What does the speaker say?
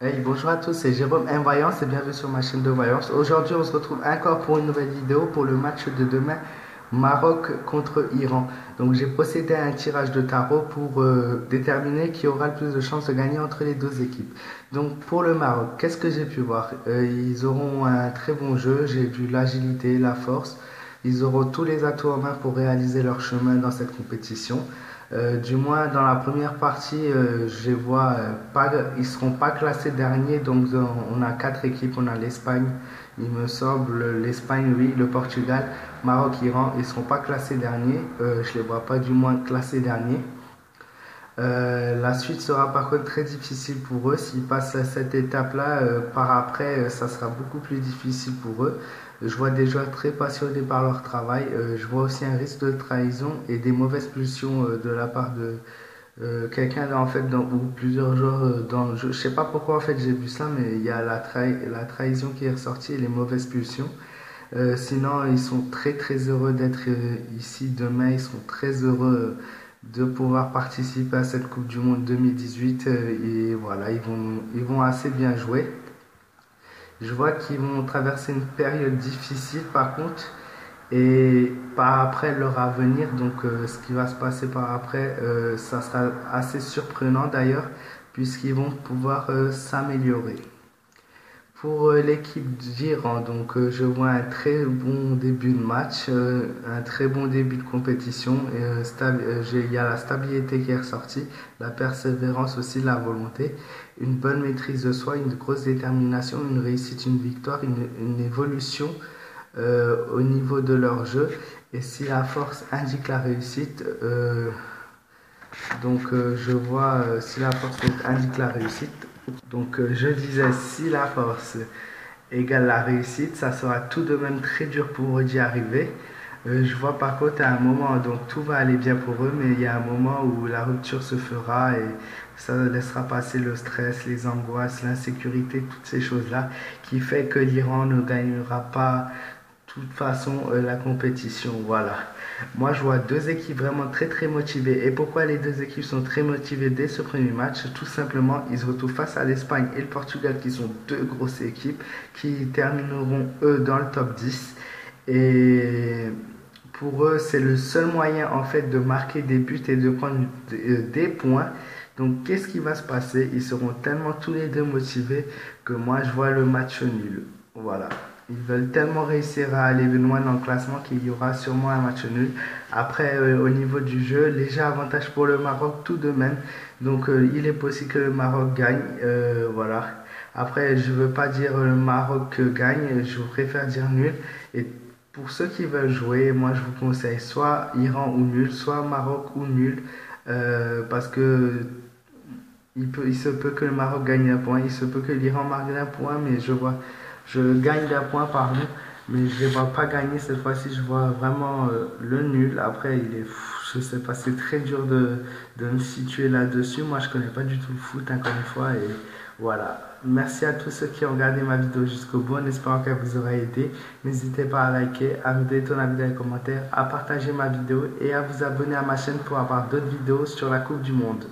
Hey, bonjour à tous, c'est Jérôme M. Voyance et bienvenue sur ma chaîne de Voyance. Aujourd'hui, on se retrouve encore pour une nouvelle vidéo pour le match de demain, Maroc contre Iran. Donc, j'ai procédé à un tirage de tarot pour déterminer qui aura le plus de chances de gagner entre les deux équipes. Donc, pour le Maroc, qu'est-ce que j'ai pu voir? Ils auront un très bon jeu, j'ai vu l'agilité, la force. Ils auront tous les atouts en main pour réaliser leur chemin dans cette compétition. Du moins dans la première partie, je les vois pas, ils seront pas classés derniers. Donc on a quatre équipes, on a l'Espagne, il me semble, l'Espagne, oui, le Portugal, Maroc, Iran, ils seront pas classés derniers. Je les vois pas du moins classés derniers. La suite sera par contre très difficile pour eux. S'ils passent à cette étape-là, par après, ça sera beaucoup plus difficile pour eux. Je vois des joueurs très passionnés par leur travail. Je vois aussi un risque de trahison et des mauvaises pulsions de la part de quelqu'un en fait ou plusieurs joueurs dans le jeu. Je sais pas pourquoi en fait j'ai vu ça, mais il y a la trahison qui est ressortie et les mauvaises pulsions. Sinon, ils sont très très heureux d'être ici demain. Ils sont très heureux de pouvoir participer à cette Coupe du Monde 2018 et voilà, ils vont assez bien jouer. Je vois qu'ils vont traverser une période difficile par contre et par après leur avenir, donc ce qui va se passer par après, ça sera assez surprenant d'ailleurs puisqu'ils vont pouvoir s'améliorer. Pour l'équipe d'Iran, donc je vois un très bon début de match, un très bon début de compétition. Et, il y a la stabilité qui est ressortie, la persévérance aussi, la volonté, une bonne maîtrise de soi, une grosse détermination, une réussite, une victoire, une évolution au niveau de leur jeu. Et si la force indique la réussite, je vois si la force indique la réussite. Donc je disais, si la force égale la réussite, ça sera tout de même très dur pour eux d'y arriver. Je vois par contre à un moment, donc tout va aller bien pour eux, mais il y a un moment où la rupture se fera et ça laissera passer le stress, les angoisses, l'insécurité, toutes ces choses-là, qui fait que l'Iran ne gagnera pas de toute façon la compétition. Voilà. Moi, je vois deux équipes vraiment très très motivées. Et pourquoi les deux équipes sont très motivées dès ce premier match? Tout simplement, ils se retrouvent face à l'Espagne et le Portugal, qui sont deux grosses équipes qui termineront eux dans le top 10. Et pour eux, c'est le seul moyen en fait de marquer des buts et de prendre des points. Donc, qu'est-ce qui va se passer? Ils seront tellement tous les deux motivés que moi, je vois le match nul. Voilà. Ils veulent tellement réussir à aller loin dans le classement qu'il y aura sûrement un match nul. Après, au niveau du jeu, léger avantage pour le Maroc tout de même. Donc, il est possible que le Maroc gagne. Voilà. Après, je ne veux pas dire le Maroc gagne, je préfère dire nul. Et pour ceux qui veulent jouer, moi je vous conseille soit Iran ou nul, soit Maroc ou nul. Parce que il se peut que le Maroc gagne un point, il se peut que l'Iran marque un point, mais je gagne d'un point, pardon, mais je ne les vois pas gagner cette fois-ci. Je vois vraiment le nul. Après, je sais pas, c'est très dur de me situer là-dessus. Moi, je connais pas du tout le foot, encore une fois, et voilà. Merci à tous ceux qui ont regardé ma vidéo jusqu'au bout, en espérant qu'elle vous aura aidé. N'hésitez pas à liker, à me donner ton avis dans les commentaires, à partager ma vidéo et à vous abonner à ma chaîne pour avoir d'autres vidéos sur la Coupe du Monde.